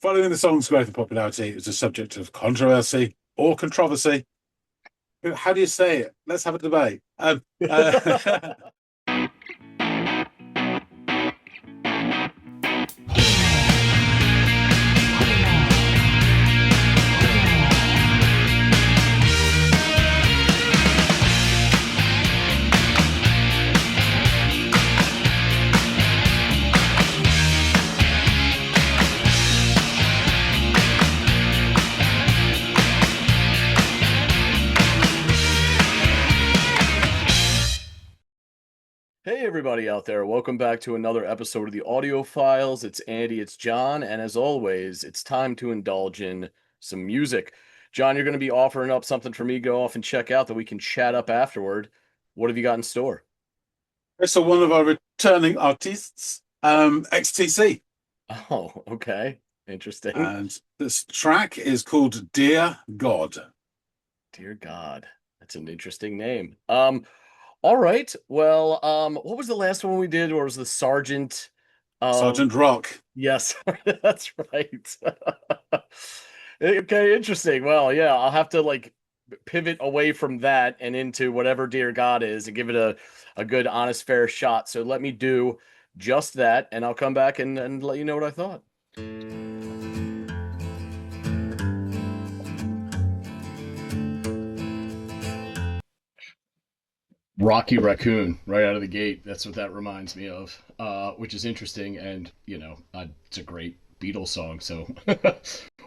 Following the song's growth in popularity, it was a subject of controversy or controversy. How do you say it? Let's have a debate. Hey everybody out there, welcome back to another episode of the Audiophiles. It's Andy, it's John, and as always, it's time to indulge in some music. John, you're going to be offering up something for me to go off and check out that we can chat up afterward. What have you got in store? So one of our returning artists, XTC. Oh, okay. Interesting. And this track is called Dear God. Dear God, that's an interesting name. All right. Well, what was the last one we did? Or was the Sergeant? Sergeant Rock. Yes, that's right. Okay, interesting. Well, yeah, I'll have to pivot away from that and into whatever Dear God is and give it a good, honest, fair shot. So let me do just that, and I'll come back and let you know what I thought. Rocky Raccoon right out of the gate. That's what that reminds me of, which is interesting. And, it's a great Beatles song. So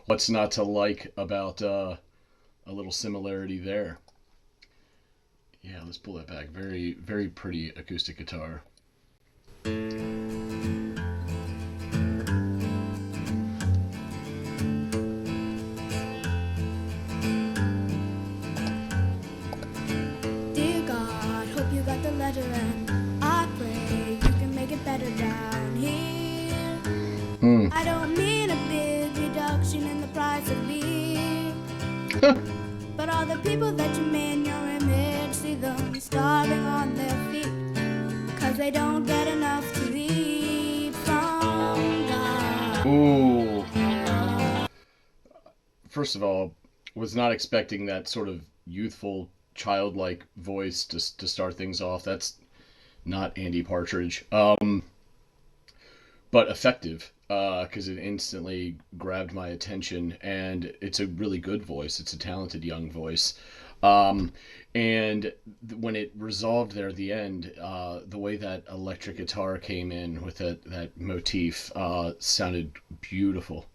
what's not to like about a little similarity there? Yeah, let's pull that back. Very, very pretty acoustic guitar. I don't mean a big reduction in the price of beer, but all the people that you made in your image, see them starving on their feet, cause they don't get enough to eat from God. Ooh. First of all, was not expecting that sort of youthful, childlike voice to start things off. That's not Andy Partridge. But effective, because it instantly grabbed my attention, and it's a really good voice. It's a talented young voice. And when it resolved there at the end, the way that electric guitar came in with that motif sounded beautiful.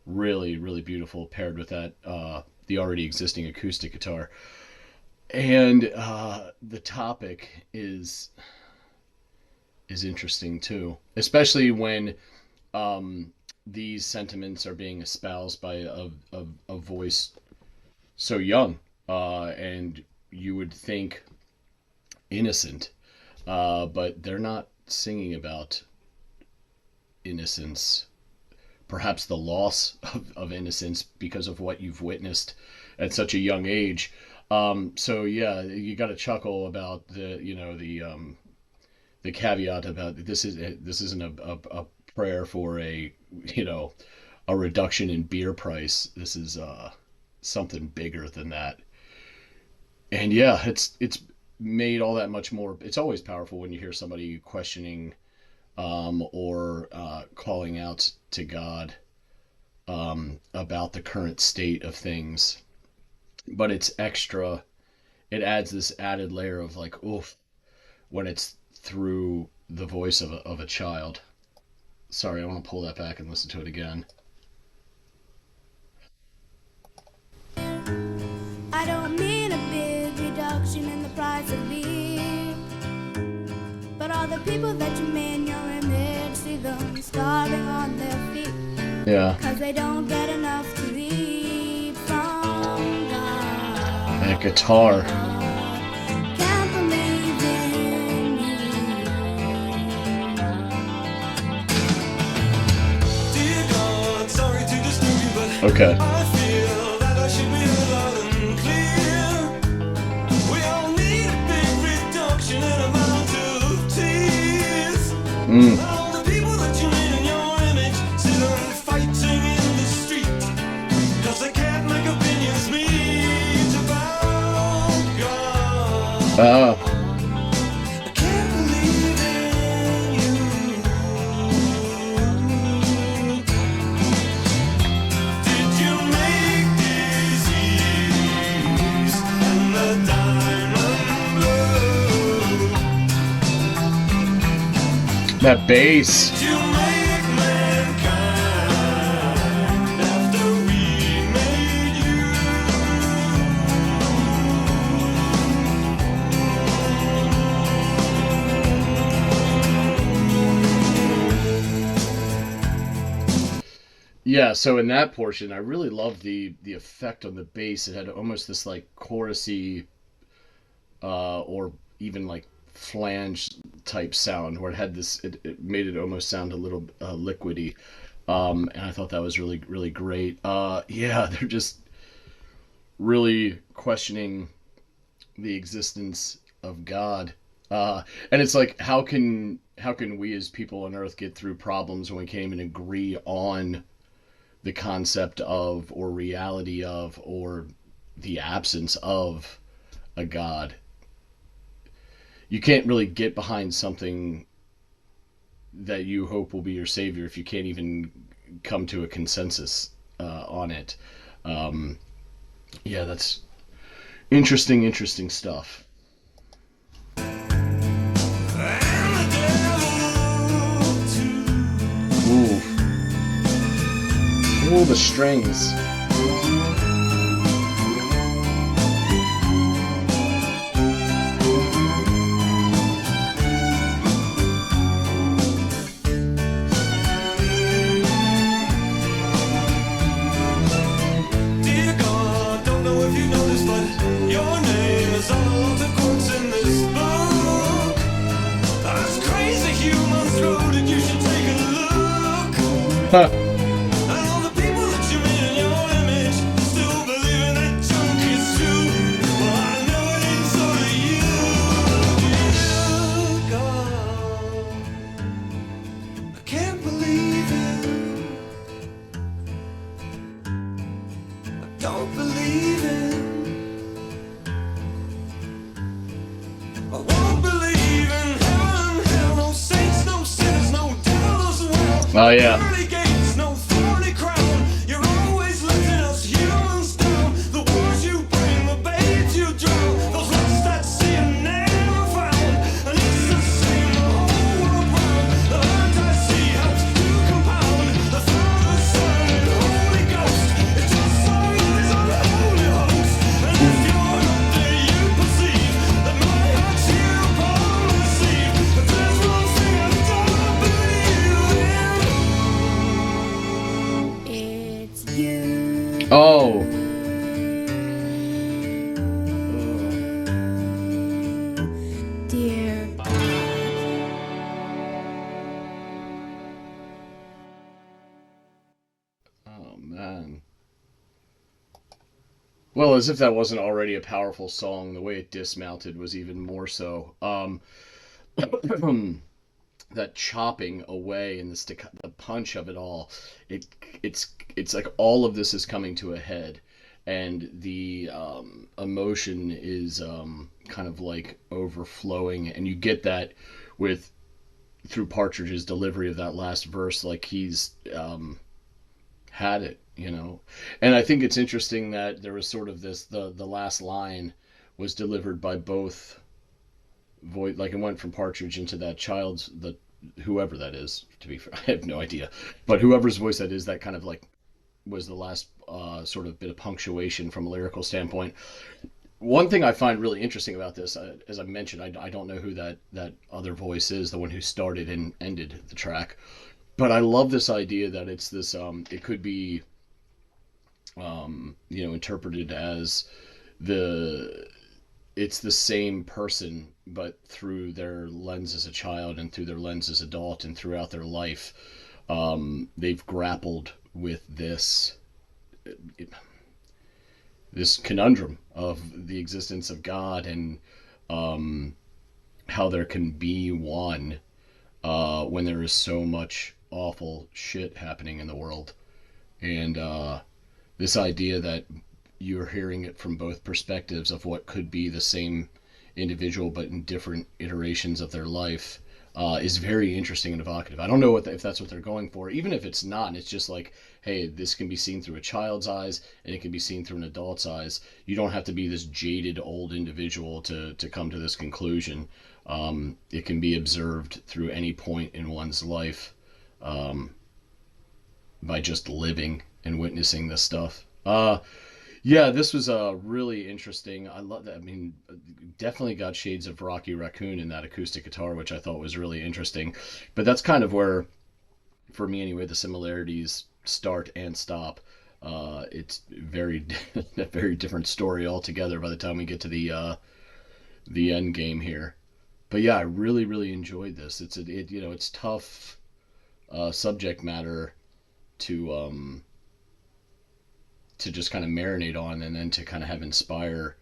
Really, really beautiful, paired with that the already existing acoustic guitar. And the topic is interesting too, especially when these sentiments are being espoused by a voice so young, and you would think innocent, but they're not singing about innocence, perhaps the loss of innocence because of what you've witnessed at such a young age. So yeah, you got to chuckle about the caveat about this isn't a prayer for a reduction in beer price. This is something bigger than that. And yeah, it's made all that much more. It's always powerful when you hear somebody questioning or calling out to God about the current state of things. But it's extra. It adds this added layer of oof, when it's through the voice of a child. Sorry, I want to pull that back and listen to it again. I don't mean a big reduction in the price of beer, but all the people that you made in your image, see them starving on their feet. Yeah. Cause they don't get enough to eat from God. That guitar. Can't believe in you. Dear God, sorry to disturb you, but Okay. I feel that I should be loud and clear. We all need a big reduction in amount of tears. All the people that you made in your image, sit on fighting in the I can't believe in you. Did you make disease and the diamond blue? That bass. Did you make mankind after we made you? Yeah, so in that portion, I really loved the effect on the bass. It had almost this like chorusy, or even like flange type sound, where it had this. It made it almost sound a little liquidy, and I thought that was really really great. Yeah, they're just really questioning the existence of God. And it's like, how can we as people on Earth get through problems when we can't even agree on the concept of, or reality of, or the absence of a God? You can't really get behind something that you hope will be your savior if you can't even come to a consensus on it. Yeah, that's interesting stuff. And the devil too. Ooh. Ooh, the strings. Dear God, don't know if you noticed, but your name is on a lot of quotes in this book. That's crazy humans wrote it, you should take a look. Huh. And all the people that you made in your image still believing that junk is true. Well, I know it ain't so to you. Dear God, I can't believe it. I don't believe it. I won't believe in heaven, hell, no saints, no sinners, no devils as well. Oh, yeah. Pearly gates, no thorny crown. You're always letting us humans down. The wars you bring, the babes you drown, those lost at sea and never found. And it's the same the whole world round. The hurt I see helps to compound. The Father, Son, and Holy Ghost. It's just so is unholy host. And if you're not there, you perceive that my heart's here upon the sea. But there's one thing I don't believe in. It's you. Oh. Dear God. Oh man. Well, as if that wasn't already a powerful song, the way it dismounted was even more so. That chopping away and the punch of it all, it's like all of this is coming to a head, and the emotion is kind of like overflowing, and you get that with through Partridge's delivery of that last verse, like he's had it, you know. And I think it's interesting that there was sort of this, the last line was delivered by both voice, like it went from Partridge into that child's, the whoever that is, to be fair, I have no idea, but whoever's voice that is, that kind of like was the last sort of bit of punctuation from a lyrical standpoint. One thing I find really interesting about this, as I mentioned, I don't know who that other voice is, the one who started and ended the track, but I love this idea that it's this, it could be, interpreted as it's the same person, but through their lens as a child and through their lens as adult, and throughout their life, they've grappled with this conundrum of the existence of God, and how there can be one when there is so much awful shit happening in the world. And this idea that you're hearing it from both perspectives of what could be the same individual, but in different iterations of their life, is very interesting and evocative. I don't know if that's what they're going for. Even if it's not, and it's just like, hey, this can be seen through a child's eyes and it can be seen through an adult's eyes. You don't have to be this jaded old individual to come to this conclusion. It can be observed through any point in one's life, by just living and witnessing this stuff. Yeah, this was really interesting. I love that. I mean, definitely got shades of Rocky Raccoon in that acoustic guitar, which I thought was really interesting. But that's kind of where, for me anyway, the similarities start and stop. It's very a very different story altogether by the time we get to the end game here. But yeah, I really really enjoyed this. It's tough subject matter to just kind of marinate on, and then to kind of have inspire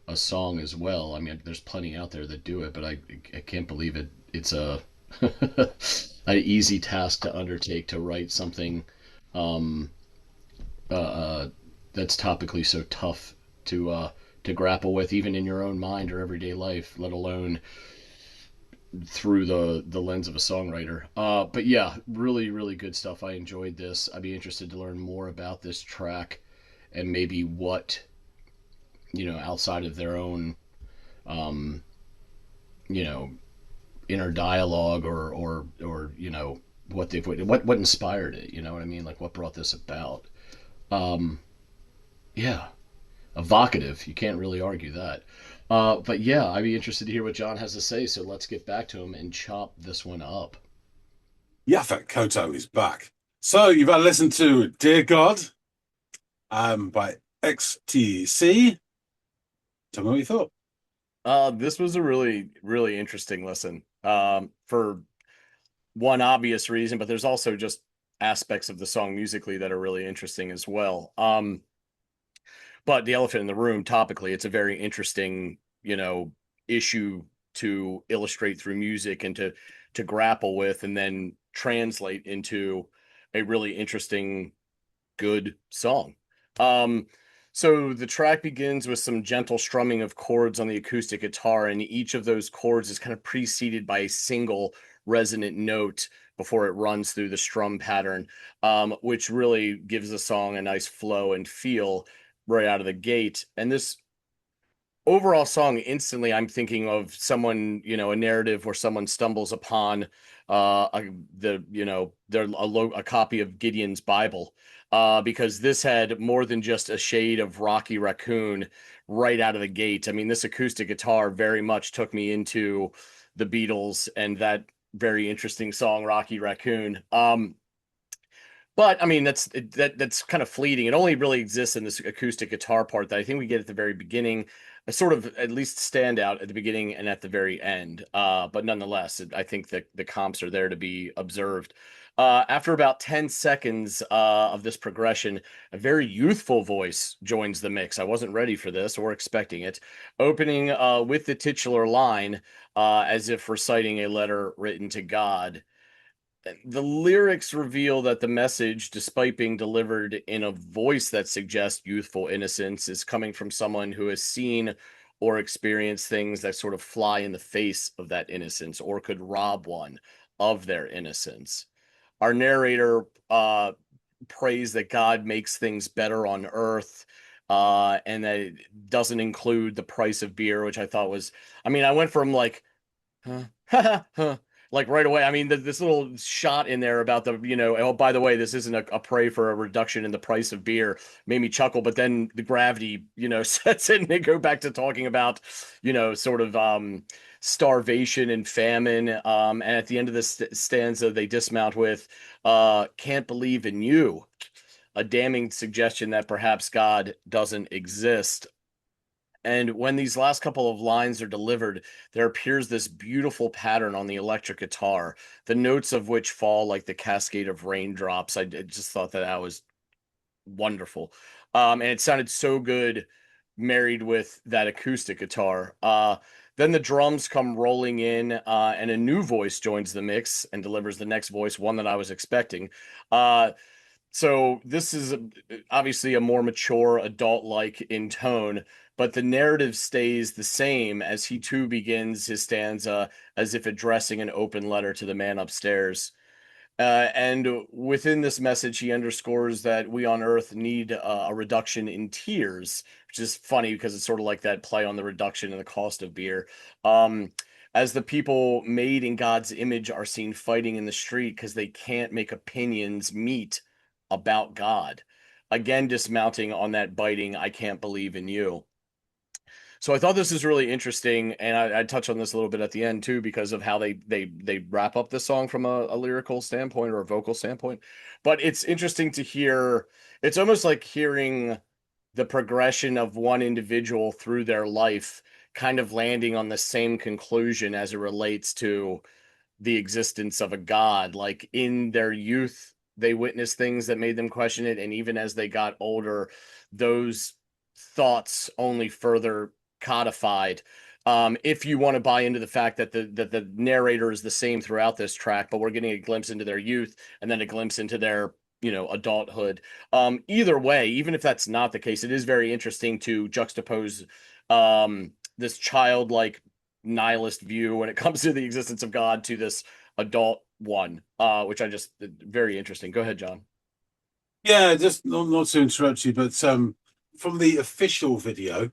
a song as well. I mean, there's plenty out there that do it, but I can't believe it. It's a an easy task to undertake, to write something that's topically so tough to grapple with, even in your own mind or everyday life, let alone through the lens of a songwriter. But yeah, really really good stuff. I enjoyed this. I'd be interested to learn more about this track, and maybe what, outside of their own inner dialogue, or what inspired it, you know what I mean, like what brought this about. Yeah, evocative, you can't really argue that. But yeah, I'd be interested to hear what John has to say, so let's get back to him and chop this one up. Yaphet Koto is back. So you've had to listen to Dear God by XTC. Tell me what you thought. This was a really, really interesting listen. For one obvious reason, but there's also just aspects of the song musically that are really interesting as well. But the elephant in the room, topically, it's a very interesting, issue to illustrate through music and to grapple with, and then translate into a really interesting, good song. So the track begins with some gentle strumming of chords on the acoustic guitar, and each of those chords is kind of preceded by a single resonant note before it runs through the strum pattern, which really gives the song a nice flow and feel right out of the gate. And this overall song, instantly I'm thinking of someone, a narrative where someone stumbles upon a copy of Gideon's Bible, because this had more than just a shade of Rocky Raccoon right out of the gate. I mean, this acoustic guitar very much took me into the Beatles and that very interesting song Rocky Raccoon. But I mean, that's kind of fleeting. It only really exists in this acoustic guitar part that I think we get at the very beginning, a sort of at least standout at the beginning and at the very end. But nonetheless, I think that the comps are there to be observed. After about 10 seconds of this progression, a very youthful voice joins the mix. I wasn't ready for this or expecting it. Opening with the titular line, as if reciting a letter written to God. The lyrics reveal that the message, despite being delivered in a voice that suggests youthful innocence, is coming from someone who has seen or experienced things that sort of fly in the face of that innocence, or could rob one of their innocence. Our narrator prays that God makes things better on earth, and that it doesn't include the price of beer, which I thought was, I mean, I went from like, huh, like right away. I mean, this little shot in there about the, oh, by the way, this isn't a pray for a reduction in the price of beer, made me chuckle. But then the gravity, sets in, and they go back to talking about, sort of starvation and famine. And at the end of this stanza, they dismount with, can't believe in you, a damning suggestion that perhaps God doesn't exist. And when these last couple of lines are delivered, there appears this beautiful pattern on the electric guitar, the notes of which fall like the cascade of raindrops. I just thought that was wonderful. And it sounded so good married with that acoustic guitar. Then the drums come rolling in, and a new voice joins the mix and delivers the next voice, one that I was expecting. So this is obviously a more mature, adult-like in tone, but the narrative stays the same as he too begins his stanza as if addressing an open letter to the man upstairs. And within this message, he underscores that we on Earth need a reduction in tears, which is funny because it's sort of like that play on the reduction in the cost of beer. Um, as the people made in God's image are seen fighting in the street because they can't make opinions meet about God. Again, dismounting on that biting, I can't believe in you. So I thought this was really interesting, and I touch on this a little bit at the end too, because of how they wrap up the song from a lyrical standpoint or a vocal standpoint. But it's interesting to hear. It's almost like hearing the progression of one individual through their life, kind of landing on the same conclusion as it relates to the existence of a god. Like in their youth, they witnessed things that made them question it, and even as they got older, those thoughts only further codified. If you want to buy into the fact that the narrator is the same throughout this track, but we're getting a glimpse into their youth and then a glimpse into their adulthood. Either way, even if that's not the case, it is very interesting to juxtapose this childlike nihilist view when it comes to the existence of God to this adult one, which I just very interesting. Go ahead, John. Yeah, just not to interrupt you, but from the official video,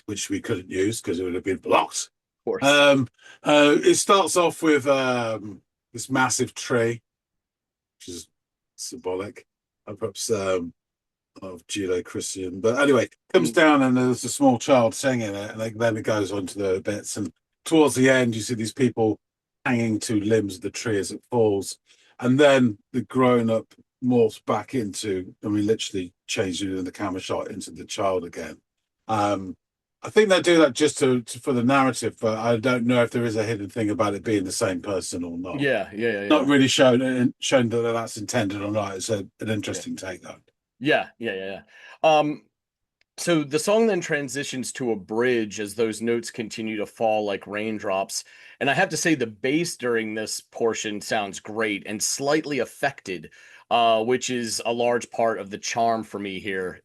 which we couldn't use because it would have been blocked. Of course. It starts off with this massive tree, which is symbolic, perhaps of Judeo-Christian. But anyway, it comes down and there's a small child singing it, and then it goes on to the bits. And towards the end, you see these people hanging to limbs of the tree as it falls, and then the grown-up morphs back into, I mean, literally changing the camera shot into the child again. I think they do that just for the narrative, but I don't know if there is a hidden thing about it being the same person or not. Yeah. Not really shown that that's intended or not. It's an interesting take, though. Yeah. So the song then transitions to a bridge as those notes continue to fall like raindrops. And I have to say, the bass during this portion sounds great and slightly affected, which is a large part of the charm for me here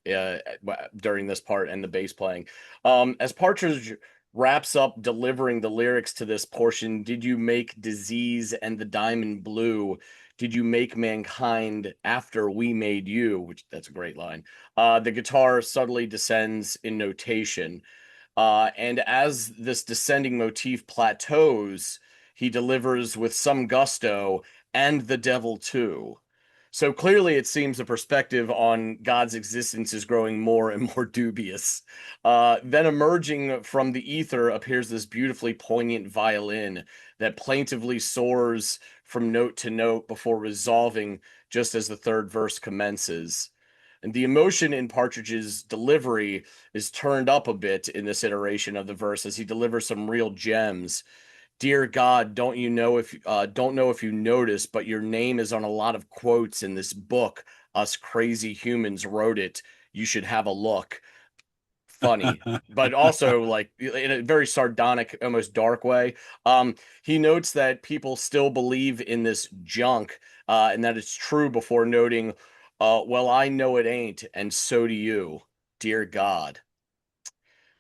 during this part and the bass playing. As Partridge wraps up delivering the lyrics to this portion, did you make disease and the diamond blue? Did you make mankind after we made you? Which that's a great line. The guitar subtly descends in notation. And as this descending motif plateaus, he delivers with some gusto, and the devil too. So clearly, it seems the perspective on God's existence is growing more and more dubious. Then emerging from the ether appears this beautifully poignant violin that plaintively soars from note to note before resolving just as the third verse commences. And the emotion in Partridge's delivery is turned up a bit in this iteration of the verse as he delivers some real gems. Dear God, don't know if you noticed, but your name is on a lot of quotes in this book. Us crazy humans wrote it. You should have a look. Funny, but also like in a very sardonic, almost dark way. He notes that people still believe in this junk, and that it's true before noting, well, I know it ain't, and so do you, dear God.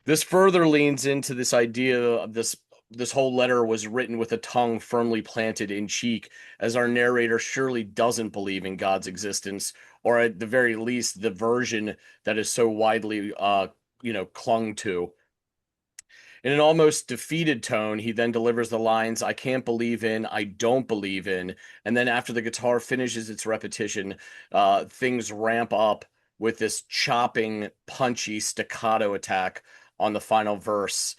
This further leans into this idea of this whole letter was written with a tongue firmly planted in cheek, as our narrator surely doesn't believe in God's existence, or at the very least, the version that is so widely clung to. In an almost defeated tone, he then delivers the lines, I can't believe in, I don't believe in. And then after the guitar finishes its repetition, things ramp up with this chopping, punchy staccato attack on the final verse.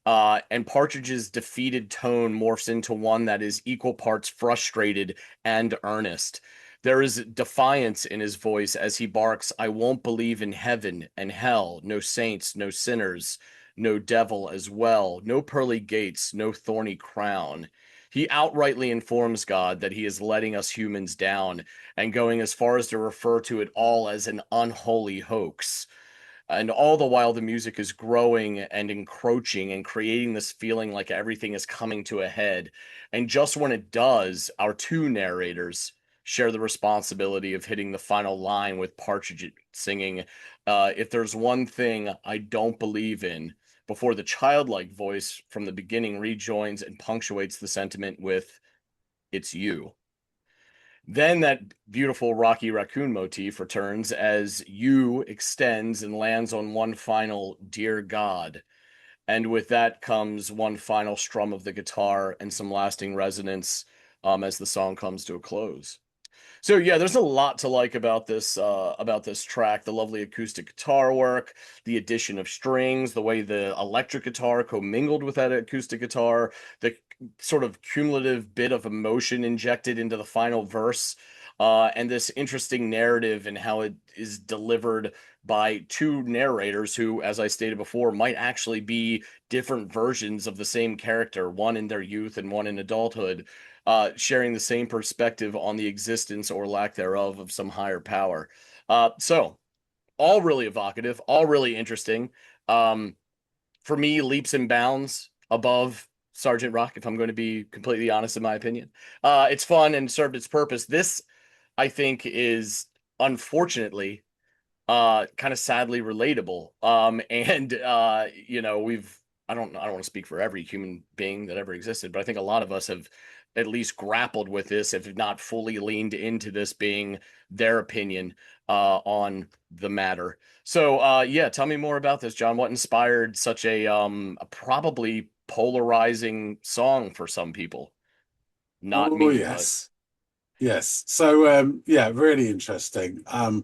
And Partridge's defeated tone morphs into one that is equal parts frustrated and earnest. There is defiance in his voice as he barks, I won't believe in heaven and hell, no saints, no sinners, no devil as well, no pearly gates, no thorny crown. He outrightly informs God that he is letting us humans down and going as far as to refer to it all as an unholy hoax. And all the while, the music is growing and encroaching and creating this feeling like everything is coming to a head. And just when it does, our two narrators, share the responsibility of hitting the final line with Partridge singing, if there's one thing I don't believe in, before the childlike voice from the beginning rejoins and punctuates the sentiment with, it's you. Then that beautiful Rocky Raccoon motif returns as you extends and lands on one final dear God. And with that comes one final strum of the guitar and some lasting resonance as the song comes to a close. So yeah, there's a lot to like about this track. The lovely acoustic guitar work, the addition of strings, the way the electric guitar commingled with that acoustic guitar, the sort of cumulative bit of emotion injected into the final verse, and this interesting narrative and how it is delivered by two narrators who, as I stated before, might actually be different versions of the same character, one in their youth and one in adulthood, sharing the same perspective on the existence or lack thereof of some higher power. So, all really evocative, all really interesting. For me, leaps and bounds above Sergeant Rock, if I'm going to be completely honest, in my opinion. It's fun and served its purpose. This, I think, is unfortunately kind of sadly relatable. And you know, I don't want to speak for every human being that ever existed, but I think a lot of us have at least grappled with this, if not fully leaned into this being their opinion on the matter. So yeah, tell me more about this, John. What inspired such a probably polarizing song for some people? Not Oh, me, yes. Yes. So yeah, really interesting. I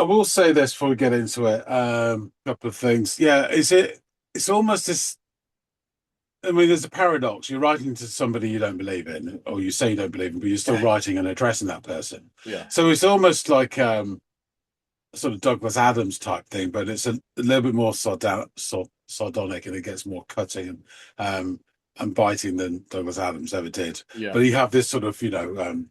will say this before we get into it. A couple of things. Yeah, it's almost this. I mean, there's a paradox. You're writing to somebody you don't believe in, or you say you don't believe in, but you're still writing and addressing that person. yeah. So it's almost like sort of Douglas Adams type thing, but it's a little bit more sardonic, and it gets more cutting and biting than Douglas Adams ever did. Yeah. But you have this sort of,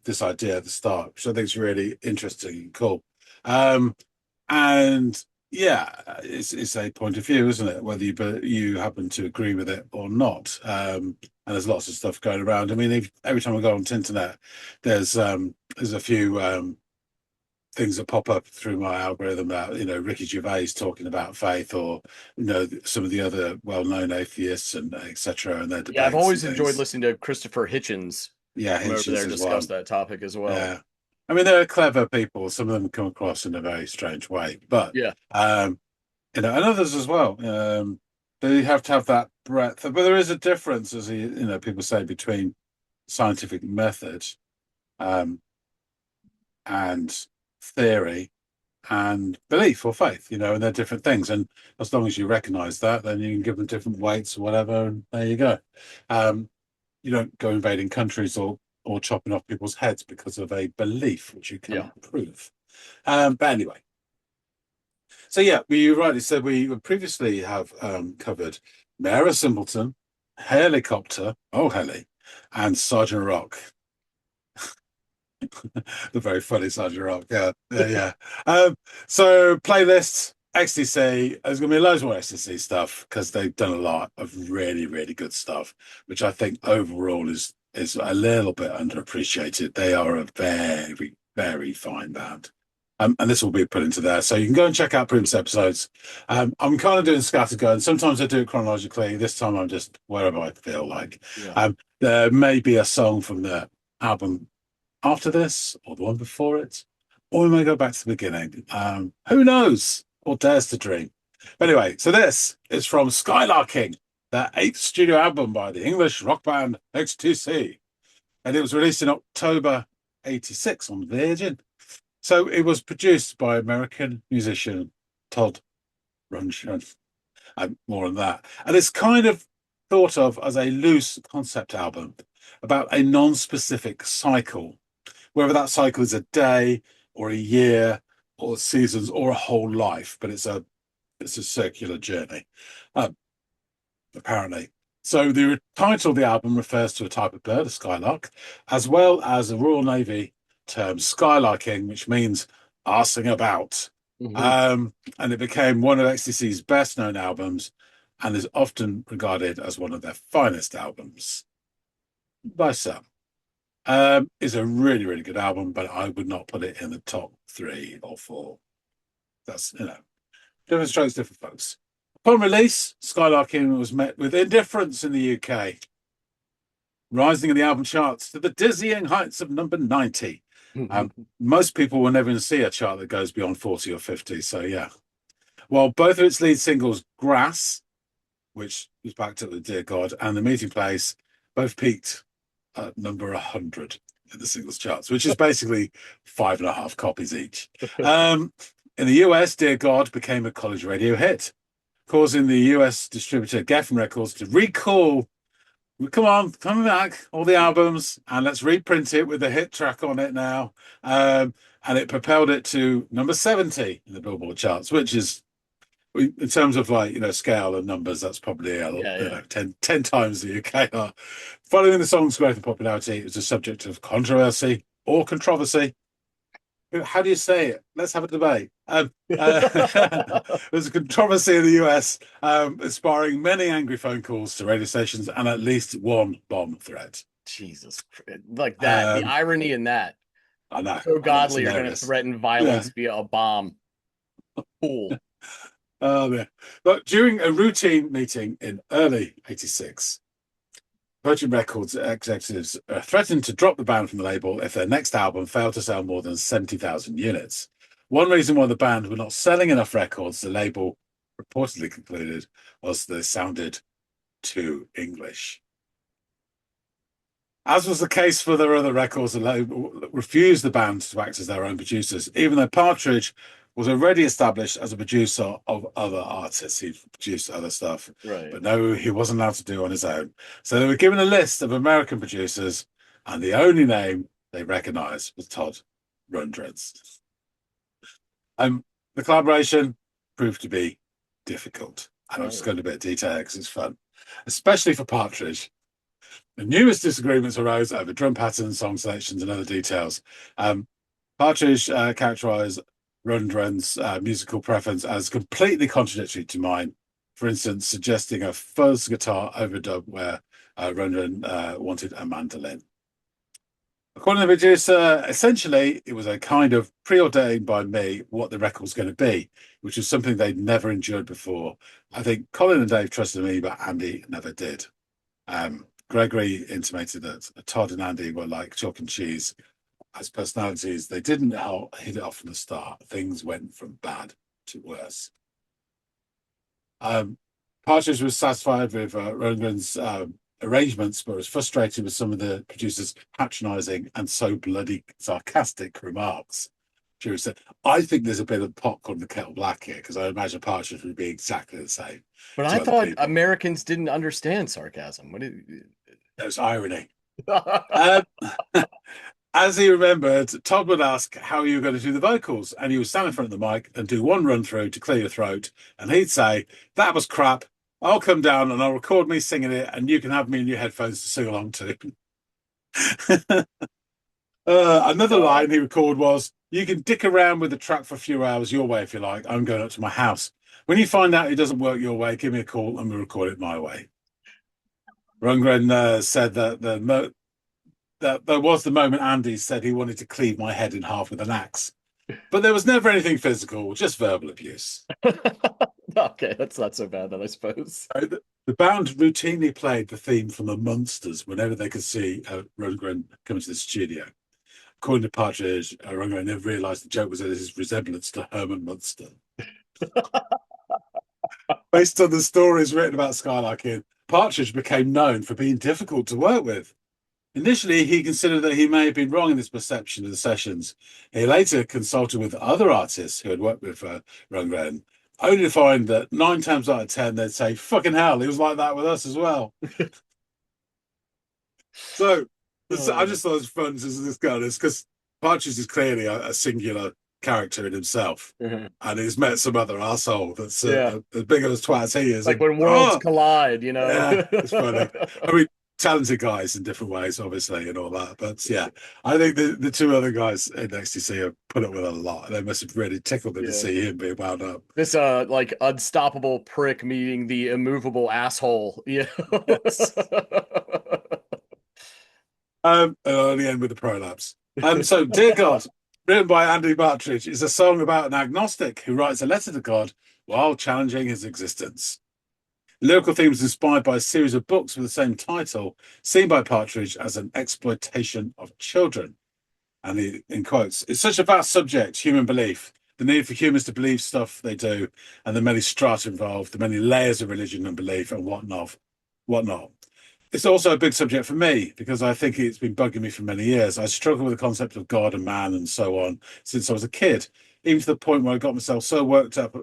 this idea at the start, which I think is really interesting and cool. And yeah, it's a point of view, isn't it? Whether you happen to agree with it or not. And there's lots of stuff going around. I mean, every time I go onto internet, there's a few things that pop up through my algorithm about, Ricky Gervais talking about faith, or some of the other well-known atheists and etc. and their debates. Yeah, I've always and enjoyed things. listeing to Christopher Hitchens Yeah, come over Hitchens there and as discuss well. that topic as well. Yeah, I mean, they're clever people. Some of them come across in a very strange way, but Yeah. and others as well. They have to have that breadth, but there is a difference, as people say, between scientific method and theory and belief or faith, and they're different things. And as long as you recognize that, then you can give them different weights or whatever, and there you go. You don't go invading countries or chopping off people's heads because of a belief which you cannot prove. But anyway, so yeah, you rightly said we previously have covered Mara Simpleton, Helicopter, oh Heli, and Sergeant Rock. The very funny Sergeant Rock, yeah. So playlists, XTC. There's going to be loads more XTC stuff because they've done a lot of really, really good stuff, which I think overall is a little bit underappreciated. They are a very, very fine band. And this will be put into there, so you can go and check out previous episodes. I'm kind of doing scattergun. Sometimes I do it chronologically. This time I'm just wherever I feel like. Yeah. There may be a song from the album after this, or the one before it, or we may go back to the beginning. Who knows? Or dares to dream. But anyway, so this is from Skylarking, the 8th studio album by the English rock band XTC, and it was released in October '86 on Virgin. So it was produced by American musician Todd Rundgren. More on that. And it's kind of thought of as a loose concept album about a non-specific cycle, whether that cycle is a day or a year or seasons or a whole life, but it's a circular journey, apparently. So the title of the album refers to a type of bird, a skylark, as well as the Royal Navy term skylarking, which means arsing about. Mhm. And it became one of XTC's best-known albums and is often regarded as one of their finest albums by some. Is a really, really good album, but I would not put it in the top 3 or 4. That's, different strokes, different folks. Upon release, Skylarking was met with indifference in the UK, rising in the album charts to the dizzying heights of number 90. Most people will never even see a chart that goes beyond 40 or 50, so yeah. While both of its lead singles, Grass, which was backed up with Dear God, and The Meeting Place, both peaked at number 100 in the singles charts, which is basically 5.5 copies each. In the US, Dear God became a college radio hit, causing the US distributor Geffen Records to recall, come back, all the albums, and let's reprint it with a hit track on it now. And it propelled it to number 70 in the Billboard charts, which is, in terms of scale and numbers, that's probably 10 times the UK are. Following the song's growth and popularity, it was a subject of controversy or controversy. How do you say it? Let's have a debate. There's a controversy in the US, inspiring many angry phone calls to radio stations and at least one bomb threat. Jesus, like that. The irony in that. I know. So godly, you're going to threaten violence via a bomb. Cool. Oh, yeah. But during a routine meeting in early '86, Virgin Records executives threatened to drop the band from the label if their next album failed to sell more than 70,000 units. One reason why the band were not selling enough records, the label reportedly concluded, was they sounded too English. As was the case for their other records, the label refused the band to act as their own producers, even though Partridge was already established as a producer of other artists. He produced other stuff, right? But no, he wasn't allowed to do on his own. So they were given a list of American producers, and the only name they recognised was Todd Rundgren's. The collaboration proved to be difficult, and I'm just going to a bit of detail because it's fun, especially for Partridge. The newest disagreements arose over drum patterns, song selections, and other details. Partridge characterised Rundgren's musical preference as completely contradictory to mine. For instance, suggesting a fuzz guitar overdub where Rundgren wanted a mandolin. According to the producer, essentially, it was a kind of preordained by me what the record was going to be, which is something they'd never endured before. I think Colin and Dave trusted me, but Andy never did. Gregory intimated that Todd and Andy were like chalk and cheese. As personalities, they didn't hit it off from the start. Things went from bad to worse. Partridge was satisfied with Rundgren's arrangements, but was frustrated with some of the producers' patronising and so bloody sarcastic remarks. She said, I think there's a bit of pot on the kettle black here, because I imagine Partridge would be exactly the same. But I thought Americans didn't understand sarcasm. That was irony. As he remembered, Todd would ask how you were going to do the vocals, and he would stand in front of the mic and do one run through to clear your throat, and he'd say, that was crap, I'll come down and I'll record me singing it, and you can have me in your headphones to sing along to. Another line he recorded was, you can dick around with the track for a few hours your way if you like, I'm going up to my house. When you find out it doesn't work your way, give me a call and we'll record it my way. Rundgren said that there was the moment Andy said he wanted to cleave my head in half with an axe, but there was never anything physical, just verbal abuse. Okay, that's not so bad then, I suppose. The band routinely played the theme from the Munsters whenever they could see Rundgren come to the studio. According to Partridge, Rundgren never realised the joke was his resemblance to Herman Munster. Based on the stories written about Skylarking, Partridge became known for being difficult to work with. Initially, he considered that he may have been wrong in his perception of the sessions. He later consulted with other artists who had worked with Rundgren, only to find that 9 times out of 10, they'd say, fucking hell, he was like that with us as well. So I just thought it was fun to discuss this, because Partridge is clearly a singular character in himself, and he's met some other asshole that's as big as twat as he is. Like when worlds collide, you know. Yeah, it's funny. I mean, talented guys in different ways, obviously, and all that. But yeah, I think the two other guys in XTC have put up with a lot. They must have really tickled them to see him being wound up. This like unstoppable prick meeting the immovable asshole. Yeah. I'll only end with the prolapse. So, Dear God, written by Andy Partridge, is a song about an agnostic who writes a letter to God while challenging his existence. The lyrical theme is inspired by a series of books with the same title, seen by Partridge as an exploitation of children. And he, in quotes, it's such a vast subject, human belief, the need for humans to believe stuff they do, and the many strata involved, the many layers of religion and belief and whatnot. It's also a big subject for me because I think it's been bugging me for many years. I struggle with the concept of God and man and so on since I was a kid, even to the point where I got myself so worked up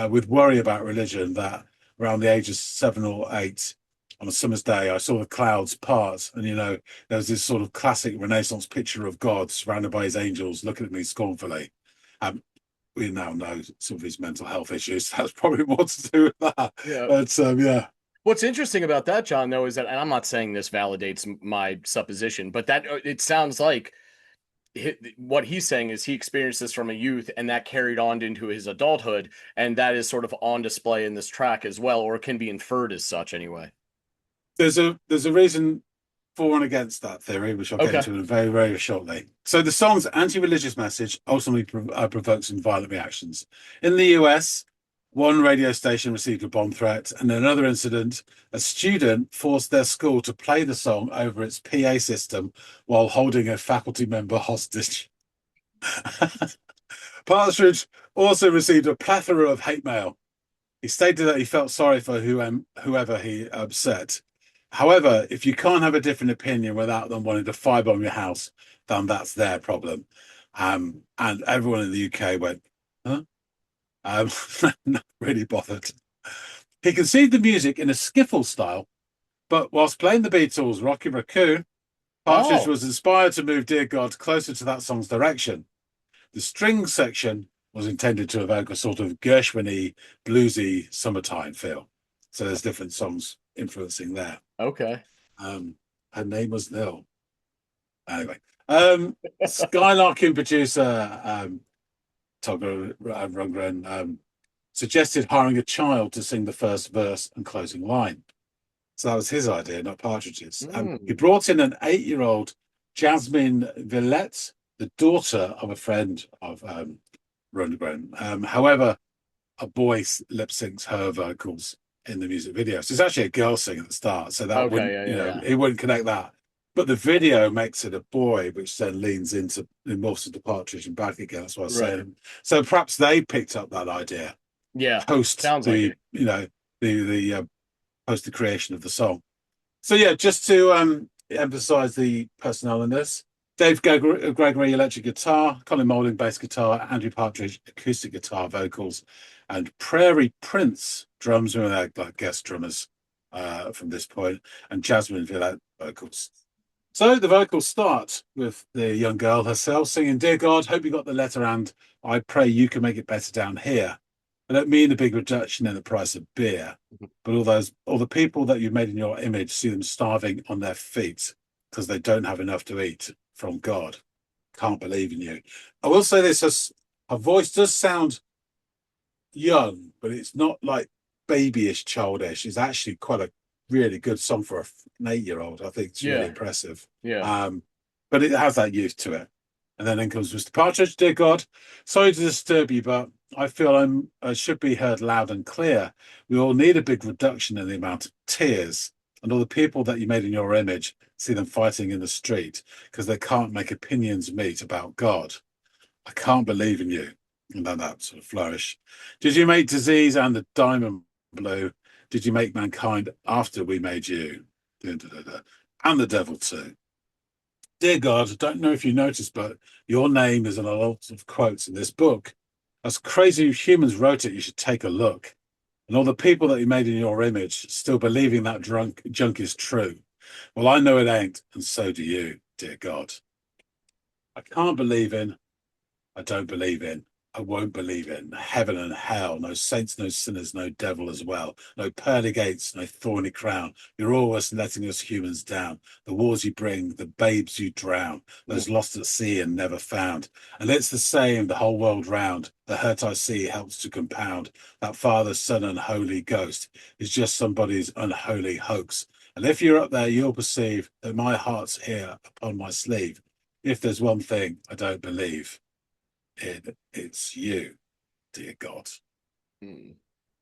with worry about religion that around the age of 7 or 8, on a summer's day, I saw the clouds part, and there was this sort of classic Renaissance picture of God surrounded by his angels looking at me scornfully. We now know some of his mental health issues. That's probably more to do with that. Yeah. But yeah. What's interesting about that, John, though, is that, and I'm not saying this validates my supposition, but that it sounds like what he's saying is he experienced this from a youth and that carried on into his adulthood. And that is sort of on display in this track as well, or it can be inferred as such anyway. There's a reason for and against that theory, which I'll get into very, very shortly. So the song's anti-religious message ultimately provoked some violent reactions. In the US, one radio station received a bomb threat, and in another incident, a student forced their school to play the song over its PA system while holding a faculty member hostage. Partridge also received a plethora of hate mail. He stated that he felt sorry for whoever he upset. However, if you can't have a different opinion without them wanting to firebomb your house, then that's their problem. And everyone in the UK went, huh? Not really bothered. He conceived the music in a skiffle style, but whilst playing the Beatles' Rocky Raccoon, Partridge was inspired to move Dear God closer to that song's direction. The string section was intended to evoke a sort of Gershwin-y, bluesy summertime feel. So there's different songs influeing there. Okay. Her name was Nil. Anyway, Skylarking producer Togger Rundgren suggested hiring a child to sing the first verse and closing line. So that was his idea, not Partridge's. He brought in an 8-year-old Jasmine Villette, the daughter of a friend of Rundgren. However, a boy lip syncs her vocals in the music video. So it's actually a girl singing at the start. So that it wouldn't connect that. But the video makes it a boy, which then leans into morphs into Partridge and back again. That's what I was saying. So perhaps they picked up that idea. Yeah. Post the post the creation of the song. So yeah, just to emphasize the personnel in this. Dave Gregory, electric guitar, Colin Moulding, bass guitar, Andrew Partridge, acoustic guitar, vocals, and Prairie Prince, drums, and they're like guest drummers from this point, and Jasmine Villette, vocals. So the vocals start with the young girl herself singing, Dear God, hope you got the letter, and I pray you can make it better down here. I don't mean a big reduction in the price of beer, but all the people that you've made in your image, see them starving on their feet because they don't have enough to eat from God. Can't believe in you. I will say this, her voice does sound young, but it's not like babyish, childish. It's actually quite a really good song for an 8-year-old. I think it's really impressive. Yeah. But it has that youth to it. And then in comes Mr. Partridge, Dear God, sorry to disturb you, but I feel I should be heard loud and clear. We all need a big reduction in the amount of tears. And all the people that you made in your image, see them fighting in the street because they can't make opinions meet about God. I can't believe in you. And then that sort of flourish. Did you make disease and the diamond blue? Did you make mankind after we made you? And the devil too. Dear God, I don't know if you noticed, but your name is in a lot of quotes in this book. As crazy as humans wrote it, you should take a look. And all the people that you made in your image still believing that junk is true. Well, I know it ain't, and so do you, dear God. I can't believe in, I don't believe in, I won't believe in heaven and hell, no saints, no sinners, no devil as well, no pearly gates, no thorny crown. You're always letting us humans down. The wars you bring, the babes you drown, those lost at sea and never found. And it's the same the whole world round. The hurt I see helps to compound. That Father, Son, and Holy Ghost is just somebody's unholy hoax. And if you're up there, you'll perceive that my heart's here upon my sleeve. If there's one thing I don't believe in, it's you, dear God. Hmm.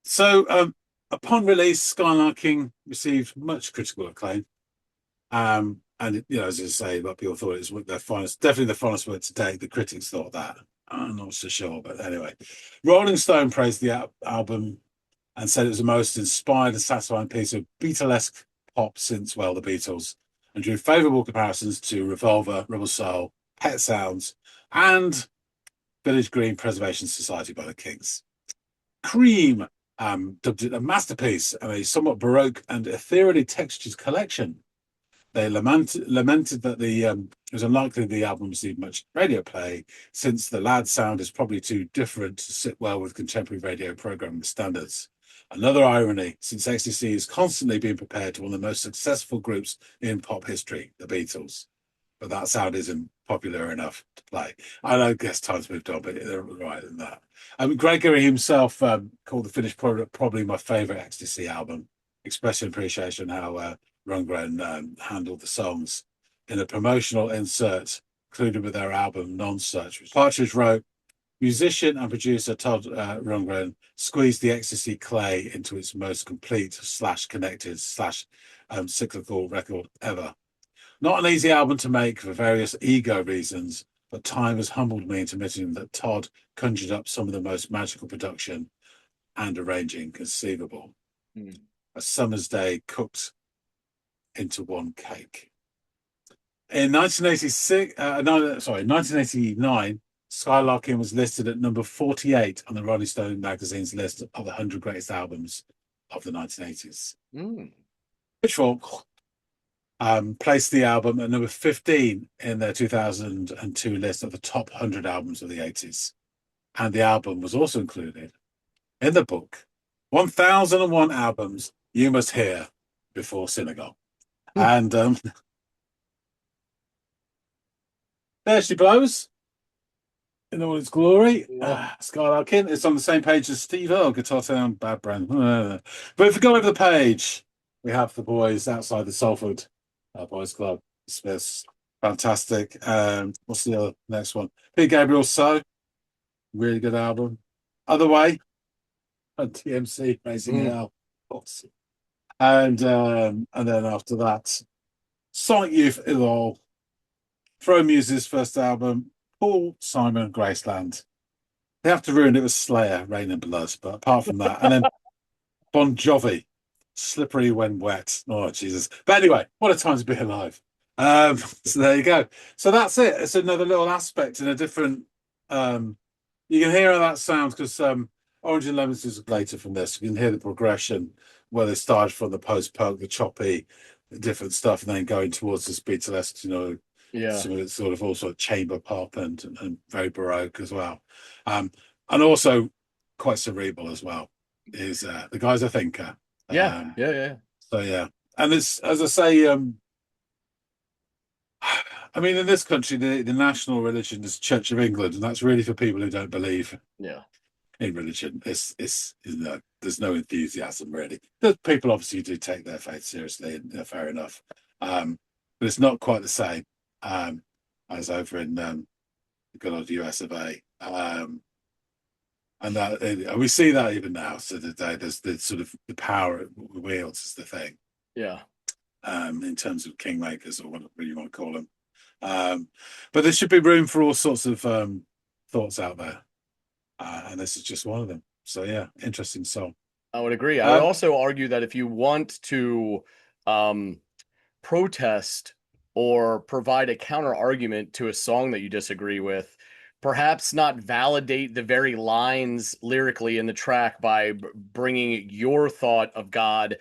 So, upon release, Skylarking received much critical acclaim. And as I say, a lot of people thought it was their finest, definitely the finest work to date. The critics thought that. I'm not so sure, but anyway, Rolling Stone praised the album and said it was the most inspired and satisfying piece of Beatlesque pop since, well, the Beatles, and drew favourable comparisons to Revolver, Rebel Soul, Pet Sounds, and Village Green Preservation Society by the Kings. Cream dubbed it a masterpiece and a somewhat baroque and ethereally textured collection. They lamented that it was unlikely the album received much radio play, since the lad sound is probably too different to sit well with contemporary radio programming standards. Another irony, since XTC is constantly being prepared to one of the most successful groups in pop history, the Beatles. But that sound isn't popular enough to play. I guess time's moved on, but they're right in that. Gregory himself called the finished product probably my favourite XTC album, expressing appreciation how Rundgren handled the songs in a promotional insert included with their album Non-Such, which Partridge wrote. Musician and producer Todd Rundgren squeezed the ecstasy clay into its most complete / connected / cyclical record ever. Not an easy album to make for various ego reasons, but time has humbled me into admitting that Todd conjured up some of the most magical production and arranging conceivable. A summer's day cooked into one cake. In 1989, Skylarking was listed at number 48 on the Rolling Stone magazine's list of the 100 greatest albums of the 1980s. Pitchfork placed the album at number 15 in their 2002 list of the top 100 albums of the 80s. And the album was also included in the book 1001 Albums You Must Hear Before Synagogue. And there she blows in all its glory. Skylarking. It's on the same page as Steve Earle, Guitar Sound, Bad Brand. But if we go over the page, we have the boys outside the Salford Boys Club, Smiths. Fantastic. What's the next one? Pete Gabriel, So. Really good album. Other Way. And TMC, Raising Hell. Awesome. And then after that, Sonic Youth, It All. Throw Muse's first album, Paul Simon, Graceland. They have to ruin it with Slayer, Rain and Blood, but apart from that, and then Bon Jovi, Slippery When Wet. Oh, Jesus. But anyway, what a time to be alive. So there you go. So that's it. It's another little aspect in a different... you can hear how that sounds because Orange and Lemons is later from this. You can hear the progression where they started from the post-punk, the choppy, the different stuff, and then going towards this Beatlesque, some of it's sort of also chamber pop and very baroque as well. And also quite cerebral as well. Is the guy's a thinker. Yeah. So yeah. And it's, as I say, I mean, in this country, the national religion is Church of England, and that's really for people who don't believe in religion. There's no enthusiasm really. There's people obviously do take their faith seriously, and fair enough. But it's not quite the same as over in the good old US of A. And that we see that even now. So today, there's the sort of the power it wields is the thing. Yeah. In terms of kingmakers or whatever you want to call them. But there should be room for all sorts of thoughts out there. And this is just one of them. So yeah, interesting song. I would agree. I would also argue that if you want to protest or provide a counter argument to a song that you disagree with, perhaps not validate the very lines lyrically in the track by bringing your thought of God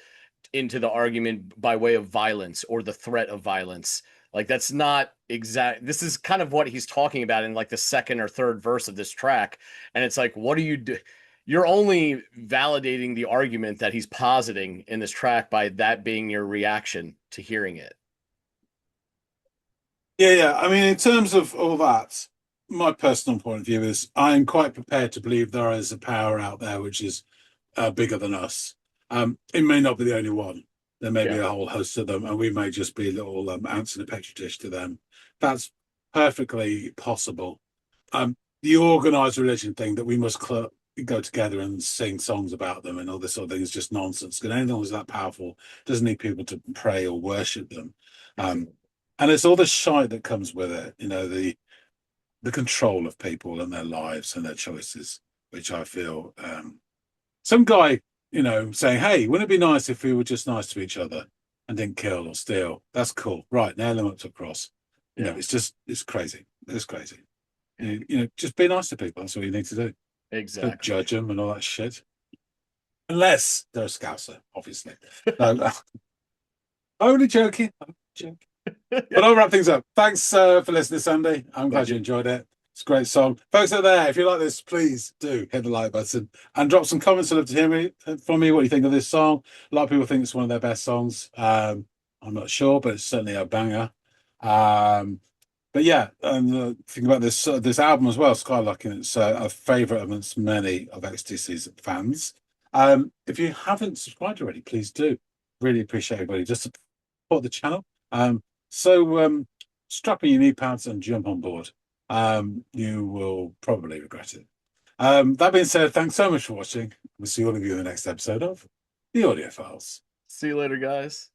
into the argument by way of violence or the threat of violence. Like that's not exact. This is kind of what he's talking about in like the second or third verse of this track. And it's like, what do you do? You're only validating the argument that he's positing in this track by that being your reaction to hearing it. Yeah. I mean, in terms of all that, my personal point of view is I'm quite prepared to believe there is a power out there which is bigger than us. It may not be the only one. There may be Yeah. a whole host of them, and we may just be little ants in a petri dish to them. That's perfectly possible. The organized religion thing that we must go together and sing songs about them and all this sort of thing is just nonsense. Because anything that's that powerful doesn't need people to pray or worship them. And it's all the shite that comes with it, you know, the control of people and their lives and their choices, which I feel some guy, you know, saying, hey, wouldn't it be nice if we were just nice to each other and didn't kill or steal? That's cool. Right, nail them up to a cross. You know, it's crazy. It's crazy. You know, just be nice to people. That's all you need to do. Exactly. Don't judge them and all that shit. Unless they're a scouser, obviously. No, only joking. But I'll wrap things up. Thanks for listening, Sandy. I'm glad you enjoyed it. It's a great song. Folks out there, if you like this, please do hit the like button and drop some comments. I'd love to hear from you what you think of this song. A lot of people think it's one of their best songs. I'm not sure, but it's certainly a banger. But yeah, and think about this album as well, Skylark, and it's a favourite amongst many of XTC's fans. If you haven't subscribed already, please do. Really appreciate everybody just support the channel. So strap in your knee pads and jump on board. You will probably regret it. That being said, thanks so much for watching. We'll see all of you in the next episode of The Audiophiles. See you later, guys.